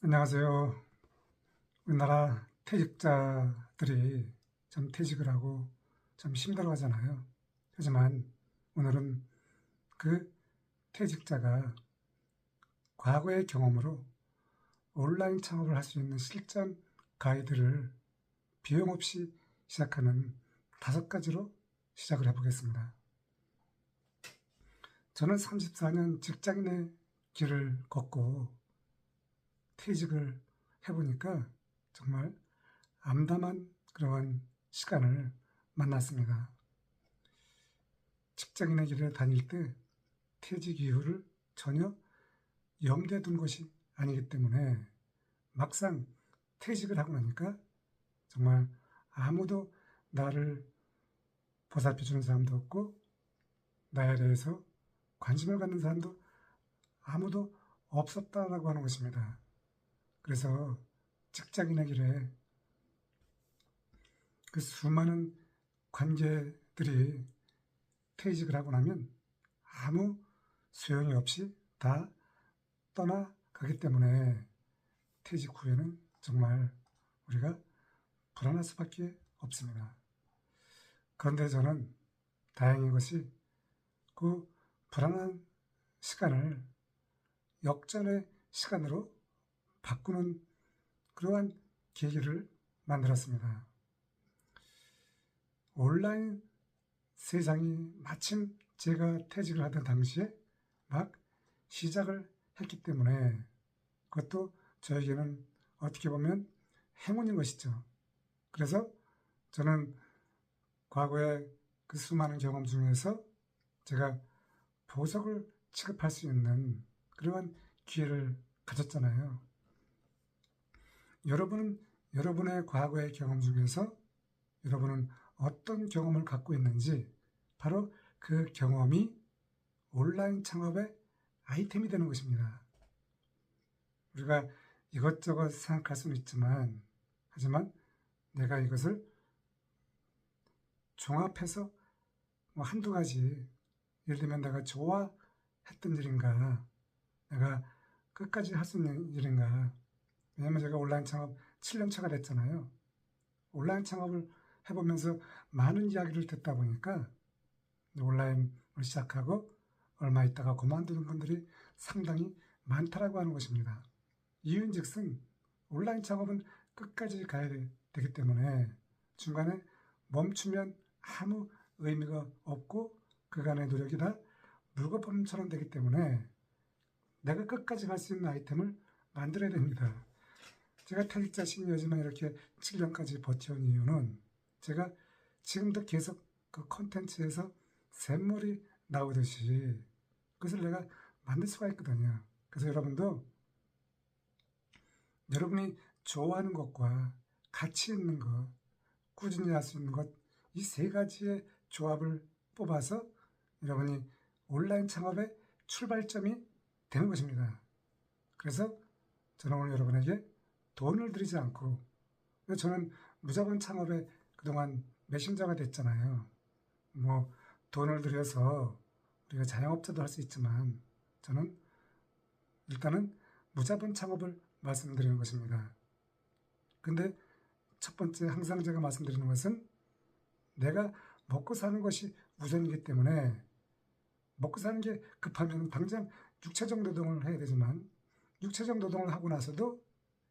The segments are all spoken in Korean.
안녕하세요. 우리나라 퇴직자들이 참 퇴직을 하고 참 힘들어 하잖아요. 하지만 오늘은 그 퇴직자가 과거의 경험으로 온라인 창업을 할 수 있는 실전 가이드를 비용 없이 시작하는 5가지로 시작을 해보겠습니다. 저는 34년 직장인의 길을 걷고 퇴직을 해보니까 정말 암담한 그러한 시간을 만났습니다. 직장인의 길에 다닐 때 퇴직 이후를 전혀 염두에 둔 것이 아니기 때문에 막상 퇴직을 하고 나니까 정말 아무도 나를 보살펴주는 사람도 없고 나에 대해서 관심을 갖는 사람도 아무도 없었다라고 하는 것입니다. 그래서 직장인의 길에 그 수많은 관계들이 퇴직을 하고 나면 아무 소용이 없이 다 떠나가기 때문에 퇴직 후에는 정말 우리가 불안할 수밖에 없습니다. 그런데 저는 다행인 것이 그 불안한 시간을 역전의 시간으로 바꾸는 그러한 계기를 만들었습니다. 온라인 세상이 마침 제가 퇴직을 하던 당시에 막 시작을 했기 때문에 그것도 저에게는 어떻게 보면 행운인 것이죠. 그래서 저는 과거에 그 수많은 경험 중에서 제가 보석을 취급할 수 있는 그러한 기회를 가졌잖아요. 여러분은 여러분의 과거의 경험 중에서 여러분은 어떤 경험을 갖고 있는지 바로 그 경험이 온라인 창업의 아이템이 되는 것입니다. 우리가 이것저것 생각할 수는 있지만 하지만 내가 이것을 종합해서 뭐 한두 가지 예를 들면 내가 좋아했던 일인가 내가 끝까지 할 수 있는 일인가 왜냐면 제가 온라인 창업 7년 차가 됐잖아요. 온라인 창업을 해보면서 많은 이야기를 듣다 보니까 온라인을 시작하고 얼마 있다가 그만두는 분들이 상당히 많다라고 하는 것입니다. 이유인즉슨 온라인 창업은 끝까지 가야 되기 때문에 중간에 멈추면 아무 의미가 없고 그간의 노력이 다 물거품처럼 되기 때문에 내가 끝까지 갈 수 있는 아이템을 만들어야 됩니다. 제가 퇴직자 시니어지만 이렇게 7년까지 버텨온 이유는 제가 지금도 계속 그 콘텐츠에서 샘물이 나오듯이 그것을 내가 만들 수가 있거든요. 그래서 여러분도 여러분이 좋아하는 것과 가치 있는 것, 꾸준히 할 수 있는 것, 이 3가지의 조합을 뽑아서 여러분이 온라인 창업의 출발점이 되는 것입니다. 그래서 저는 오늘 여러분에게 돈을 들이지 않고 저는 무자본 창업에 그동안 매심자가 됐잖아요. 뭐 돈을 들여서 우리가 자영업자도 할 수 있지만 저는 일단은 무자본 창업을 말씀드리는 것입니다. 근데 첫 번째 항상 제가 말씀드리는 것은 내가 먹고 사는 것이 우선이기 때문에 먹고 사는 게 급하면 당장 육체적 노동을 해야 되지만 육체적 노동을 하고 나서도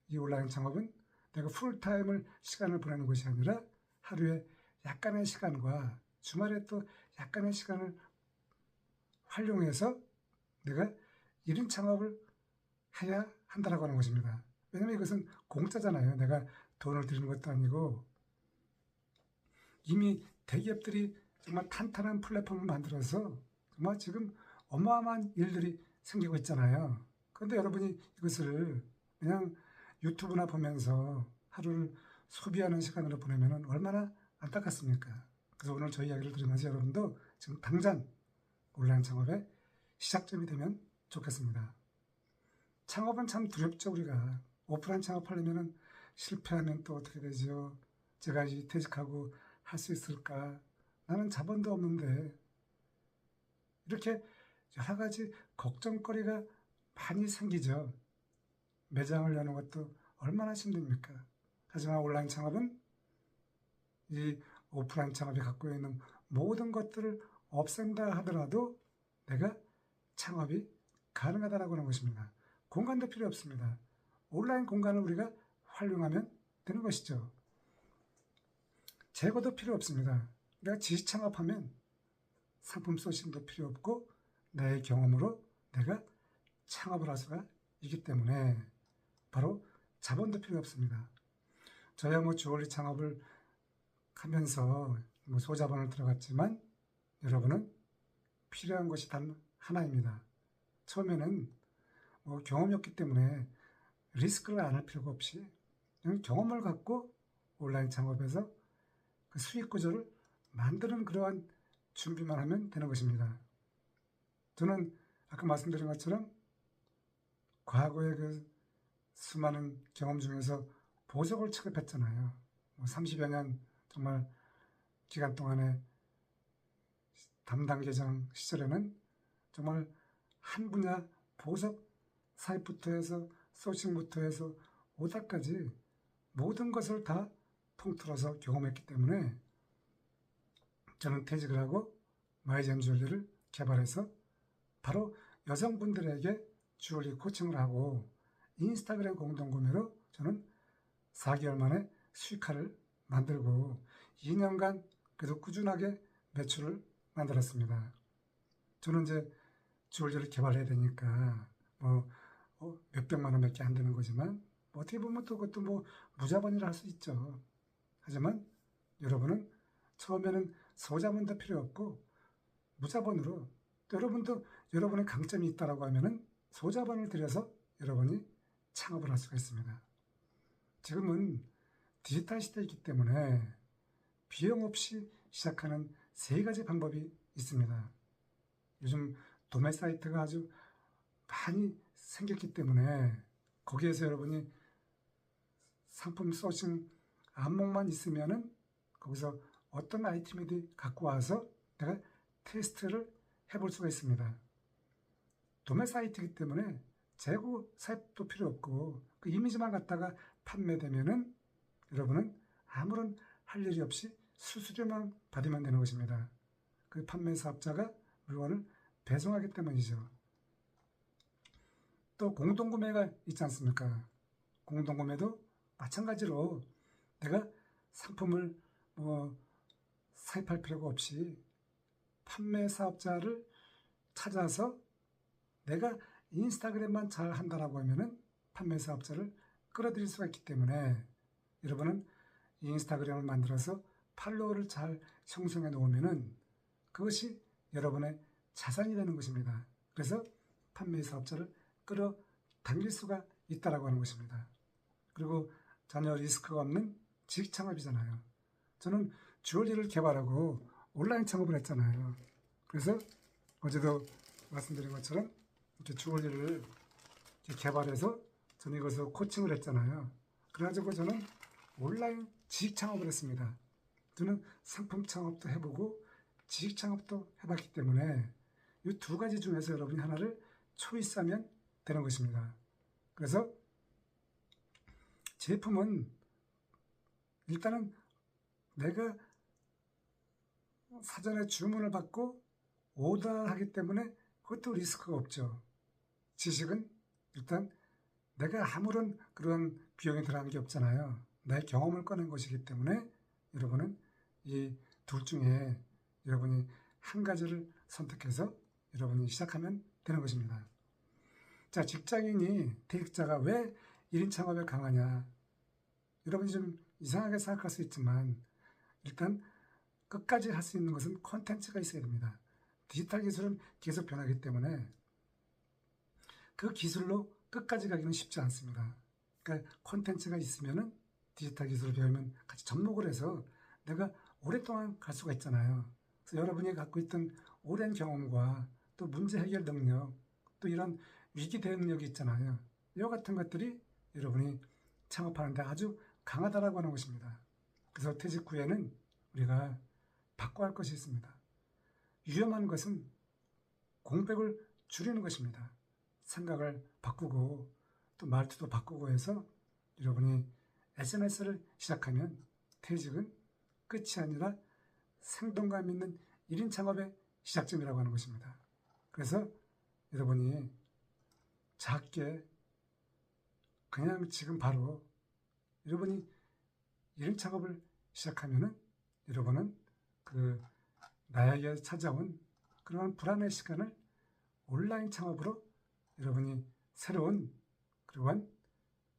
이 온라인 창업은 내가 풀타임을 시간을 보내는 것이 아니라 하루에 약간의 시간과 주말에 또 약간의 시간을 활용해서 내가 1인 창업을 해야 한다라고 하는 것입니다. 왜냐하면 이것은 공짜잖아요. 내가 돈을 들이는 것도 아니고 이미 대기업들이 정말 탄탄한 플랫폼을 만들어서 정말 지금 어마어마한 일들이 생기고 있잖아요. 그런데 여러분이 이것을 그냥 유튜브나 보면서 하루를 소비하는 시간으로 보내면 얼마나 안타깝습니까? 그래서 오늘 저희 이야기를 들으면서 여러분도 지금 당장 온라인 창업의 시작점이 되면 좋겠습니다. 창업은 참 두렵죠. 우리가 오프라인 창업하려면 실패하면 또 어떻게 되죠? 제가 이제 퇴직하고 할 수 있을까? 나는 자본도 없는데 이렇게 여러 가지 걱정거리가 많이 생기죠. 매장을 여는 것도 얼마나 힘듭니까? 하지만 온라인 창업은 이 오프라인 창업이 갖고 있는 모든 것들을 없앤다 하더라도 내가 창업이 가능하다라고 하는 것입니다. 공간도 필요 없습니다. 온라인 공간을 우리가 활용하면 되는 것이죠. 재고도 필요 없습니다. 내가 지식 창업하면 상품 소싱도 필요 없고 나의 경험으로 내가 창업을 할 수가 있기 때문에 바로 자본도 필요 없습니다. 저야 주얼리 창업을 하면서 소자본을 들어갔지만 여러분은 필요한 것이 단 하나입니다. 처음에는 경험이 없기 때문에 리스크를 안 할 필요가 없이 경험을 갖고 온라인 창업에서 그 수익 구조를 만드는 그러한 준비만 하면 되는 것입니다. 저는 아까 말씀드린 것처럼 과거의 그 수많은 경험 중에서 보석을 취급했잖아요. 30여 년 정말 기간 동안에 담당 계정 시절에는 정말 한 분야 보석 사입부터 해서 소싱부터 해서 오다까지 모든 것을 다 통틀어서 경험했기 때문에 저는 퇴직을 하고 마이젠 주얼리를 개발해서 바로 여성분들에게 주얼리 코칭을 하고 인스타그램 공동구매로 저는 4개월 만에 수익화를 만들고 2년간 그래도 꾸준하게 매출을 만들었습니다. 저는 이제 주얼리를 개발해야 되니까 몇백만 원밖에 안 되는 거지만 어떻게 보면 또 그것도 무자본이라 할 수 있죠. 하지만 여러분은 처음에는 소자본도 필요 없고 무자본으로 또 여러분도 여러분의 강점이 있다라고 하면은 소자본을 들여서 여러분이 창업을 할 수가 있습니다. 지금은 디지털 시대이기 때문에 비용 없이 시작하는 3가지 방법이 있습니다. 요즘 도매 사이트가 아주 많이 생겼기 때문에 거기에서 여러분이 상품 소싱 안목만 있으면은 거기서 어떤 아이템이든 갖고 와서 내가 테스트를 해볼 수가 있습니다. 도매 사이트이기 때문에 재고 사입도 필요 없고 그 이미지만 갖다가 판매되면은 여러분은 아무런 할 일이 없이 수수료만 받으면 되는 것입니다. 그 판매 사업자가 물건을 배송하기 때문이죠. 또 공동구매가 있지 않습니까? 공동구매도 마찬가지로 내가 상품을 사입할 필요가 없이 판매 사업자를 찾아서 내가 인스타그램만 잘 한다라고 하면은 판매 사업자를 끌어들일 수가 있기 때문에 여러분은 인스타그램을 만들어서 팔로워를 잘 형성해 놓으면은 그것이 여러분의 자산이 되는 것입니다. 그래서 판매 사업자를 끌어당길 수가 있다라고 하는 것입니다. 그리고 전혀 리스크가 없는 지식 창업이잖아요. 저는 주얼리를 개발하고 온라인 창업을 했잖아요. 그래서 어제도 말씀드린 것처럼 이렇게 주얼리를 개발해서 저는 이것을 코칭을 했잖아요. 그래가지고 저는 온라인 지식 창업을 했습니다. 저는 상품 창업도 해보고 지식 창업도 해봤기 때문에 이 2가지 중에서 여러분이 하나를 초이스하면 되는 것입니다. 그래서 제품은 일단은 내가 사전에 주문을 받고 오더하기 때문에 그것도 리스크가 없죠. 지식은 일단 내가 아무런 그런 비용이 들어가는 게 없잖아요. 내 경험을 꺼낸 것이기 때문에 여러분은 이 둘 중에 여러분이 한 가지를 선택해서 여러분이 시작하면 되는 것입니다. 자, 직장인이 대직자가 왜 1인 창업에 강하냐? 여러분이 좀 이상하게 생각할 수 있지만 일단 끝까지 할 수 있는 것은 콘텐츠가 있어야 됩니다. 디지털 기술은 계속 변하기 때문에 그 기술로 끝까지 가기는 쉽지 않습니다. 그러니까 콘텐츠가 있으면은 디지털 기술을 배우면 같이 접목을 해서 내가 오랫동안 갈 수가 있잖아요. 그래서 여러분이 갖고 있던 오랜 경험과 또 문제 해결 능력, 또 이런 위기 대응 능력이 있잖아요. 이와 같은 것들이 여러분이 창업하는데 아주 강하다라고 하는 것입니다. 그래서 퇴직 후에는 우리가 바꿔야 할 것이 있습니다. 위험한 것은 공백을 줄이는 것입니다. 생각을 바꾸고 또 말투도 바꾸고 해서 여러분이 SNS를 시작하면 퇴직은 끝이 아니라 생동감 있는 1인 창업의 시작점이라고 하는 것입니다. 그래서 여러분이 작게 그냥 지금 바로 여러분이 1인 창업을 시작하면은 여러분은 그 나에게 찾아온 그러한 불안의 시간을 온라인 창업으로 여러분이 새로운 그러한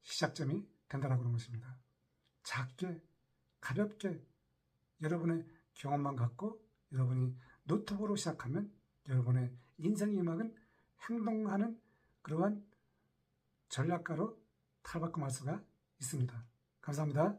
시작점이 된다라고 하는 것입니다. 작게 가볍게 여러분의 경험만 갖고 여러분이 노트북으로 시작하면 여러분의 인생의 음악은 행동하는 그러한 전략가로 탈바꿈할 수가 있습니다. 감사합니다.